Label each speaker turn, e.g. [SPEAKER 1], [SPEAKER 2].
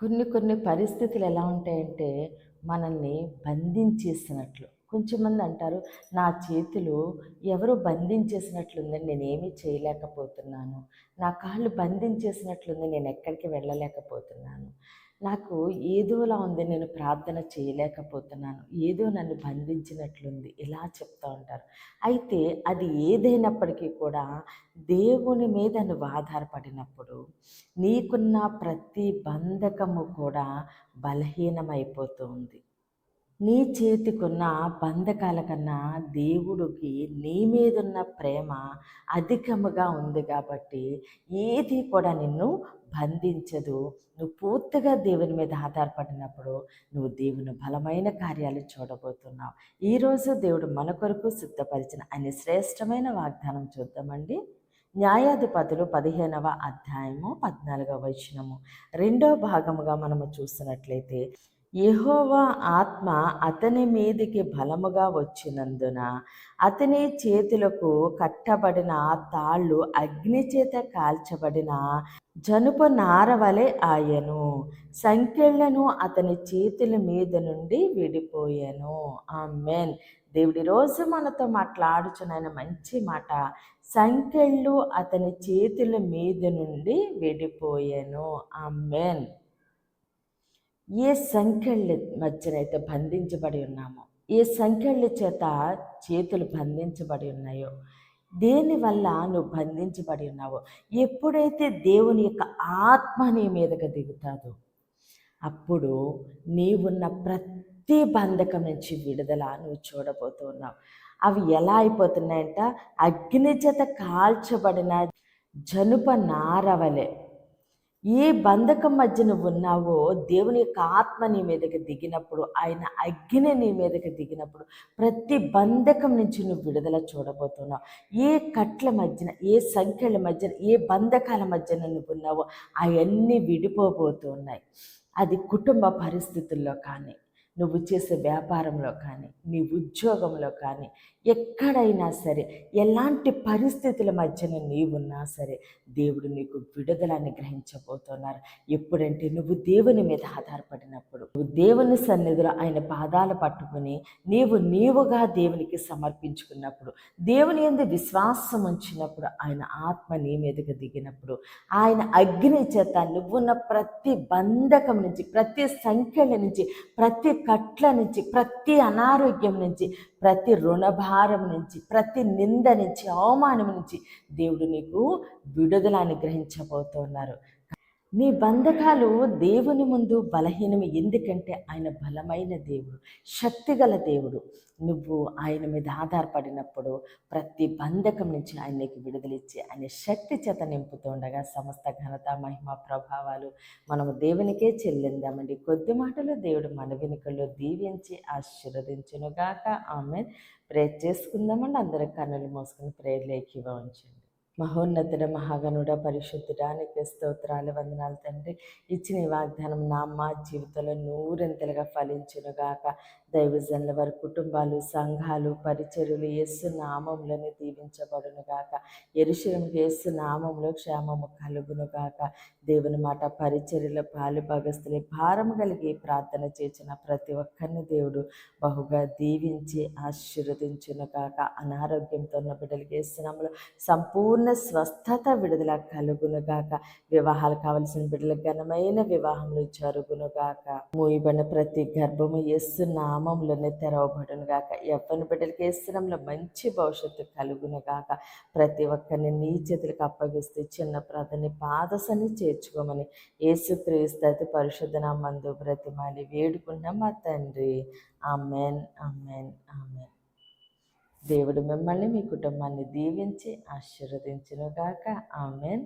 [SPEAKER 1] కొన్ని పరిస్థితులు ఎలా ఉంటాయంటే మనల్ని బంధించేసినట్లు. కొంచెంమంది అంటారు, నా చేతులు ఎవరో బంధించేసినట్లుందని నేనేమీ చేయలేకపోతున్నాను. నా కాళ్ళు బంధించేసినట్లుంది, నేను ఎక్కడికి వెళ్ళలేకపోతున్నాను. నాకు ఏదోలా ఉంది, నేను ప్రార్థన చేయలేకపోతున్నాను. ఏదో నన్ను బంధించినట్లుంది, ఇలా చెప్తూ ఉంటారు. అయితే అది ఏదైనప్పటికీ కూడా దేవుని మీద నువ్వు ఆధారపడినప్పుడు నీకున్న ప్రతి బంధకము కూడా బలహీనమైపోతూ ఉంది. నీ చేతికున్న బంధకాల కన్నా దేవుడికి నీ మీదున్న ప్రేమ అధికముగా ఉంది కాబట్టి ఏది కూడా నిన్ను బంధించదు. నువ్వు పూర్తిగా దేవుని మీద ఆధారపడినప్పుడు నువ్వు దేవుని బలమైన కార్యాలు చూడబోతున్నావు. ఈరోజు దేవుడు మన కొరకు సిద్ధపరిచిన అన్ని శ్రేష్టమైన వాగ్దానం చూద్దామండి. న్యాయాధిపతులు 15వ అధ్యాయము 14వ వచనము రెండో భాగముగా మనము చూసినట్లయితే, యెహోవా ఆత్మ అతని మీదికి బలముగా వచ్చినందున అతని చేతులకు కట్టబడిన తాళ్ళు అగ్నిచేత కాల్చబడిన జనుప నారవలె ఆయను. సంకెళ్లను అతని చేతుల మీద నుండి విడిపోయాను. ఆమేన్. దేవుడి రోజు మనతో మాట్లాడుచున్న మంచి మాట, సంకెళ్ళు అతని చేతుల మీద నుండి విడిపోయాను. ఆమేన్. ఏ సంకెళ్ళ మధ్యనైతే బంధించబడి ఉన్నామో, ఏ సంకెళ్ళ చేత చేతులు బంధించబడి ఉన్నాయో, దేనివల్ల నువ్వు బంధించబడి ఉన్నావో, ఎప్పుడైతే దేవుని యొక్క ఆత్మ నీ మీదకి దిగుతాదో అప్పుడు నీవున్న ప్రతి బంధకం నుంచి విడుదల నువ్వు చూడబోతూ ఉన్నావు. అవి ఎలా అయిపోతున్నాయంట, అగ్ని చేత కాల్చబడిన జనుప నారవలే. ఏ బంధకం మధ్య నువ్వు ఉన్నావో దేవుని యొక్క ఆత్మ నీ మీదకి దిగినప్పుడు, ఆయన అగ్ని నీ మీదకి దిగినప్పుడు ప్రతి బంధకం నుంచి నువ్వు విడుదల చూడబోతున్నావు. ఏ కట్ల మధ్యన, ఏ సంఖ్యల మధ్యన, ఏ బంధకాల మధ్యన నువ్వు ఉన్నావో అవన్నీ విడిపోబోతున్నాయి. అది కుటుంబ పరిస్థితుల్లో కానీ, నువ్వు చేసే వ్యాపారంలో కానీ, నీ ఉద్యోగంలో కానీ, ఎక్కడైనా సరే, ఎలాంటి పరిస్థితుల మధ్యన నీవున్నా సరే దేవుడు నీకు విడుదల అనుగ్రహించబోతున్నారు. ఎప్పుడంటే నువ్వు దేవుని మీద ఆధారపడినప్పుడు, నువ్వు దేవుని సన్నిధిలో ఆయన పాదాలు పట్టుకుని నీవుగా దేవునికి సమర్పించుకున్నప్పుడు, దేవుని యందు విశ్వాసం ఉంచినప్పుడు, ఆయన ఆత్మ నీ మీదకి దిగినప్పుడు, ఆయన అగ్ని చేత నువ్వున్న ప్రతి బంధకం నుంచి, ప్రతి సంఖ్యల నుంచి, ప్రతి కట్ల నుంచి, ప్రతి అనారోగ్యం నుంచి, ప్రతి రుణభారం నుంచి, ప్రతి నింద నుంచి, అవమానం నుంచి దేవుడు నీకు విడుదల అనుగ్రహించబోతున్నారు. నీ బంధకాలు దేవుని ముందు బలహీనమే. ఎందుకంటే ఆయన బలమైన దేవుడు, శక్తిగల దేవుడు. నువ్వు ఆయన మీద ఆధారపడినప్పుడు ప్రతి బంధకం నుంచి ఆయన నీకు విడుదలిచ్చి ఆయన శక్తి చేత నింపుతుండగా సమస్త ఘనత మహిమ ప్రభావాలు మనము దేవునికే చెల్లిందామండి. కొద్ది మాటలు దేవుడు మన వెనుకల్లో దీవించి ఆశీర్వదించునుగాక. ఆమేన్. ప్రేర్ చేసుకుందామండి. అందరూ కన్నులు మూసుకుని ప్రేర్లోకి ఉంచండి. మహోన్నతుడ, మహాగణుడ, పరిశుద్ధుడానికి స్తోత్రాలు, వందనాలు తండ్రి. ఇచ్చిన ఈ వాగ్దానం మా జీవితంలో నూరంతలుగా ఫలించునుగాక. దైవజనుల వారి కుటుంబాలు, సంఘాలు, పరిచర్యలు యేసు నామంలోనే దీవించబడునుగాక. యెరూషలేముకు యేసు నామంలో క్షేమము కలుగునుగాక. దేవుని మాట పరిచర్యలో పాలు భాగస్తులే భారం కలిగి ప్రార్థన చేసిన ప్రతి ఒక్కరిని దేవుడు బహుగా దీవించి ఆశీర్వదించునుగాక. అనారోగ్యంతో ఉన్న బిడ్డలకి యేసు నామములో సంపూర్ణ స్వస్థత విడుదల కలుగునుగాక. వివాహాలు కావలసిన బిడ్డలకు ఘనమైన వివాహములు జరుగునుగాక. మూయబడిన ప్రతి గర్భము యేసు నామములోనే తెరవబడునుగాక. యవ్వన బిడ్డలకి యేసు నామములో మంచి భవిష్యత్తు కలుగునుగాక. ప్రతి ఒక్కరిని నీ చేతులకు అప్పగిస్తే చిన్న ప్రార్థన పాదసని చేర్చుకోమని యేసుక్రీస్తు అతి పరిశుద్ధ నామములో బ్రతిమాలి వేడుకున్నాం మా తండ్రి. ఆమేన్, ఆమేన్, ఆమేన్. దేవుడు మిమ్మల్ని, మీ కుటుంబాన్ని దీవించి ఆశీర్వదించునుగాక. ఆమేన్.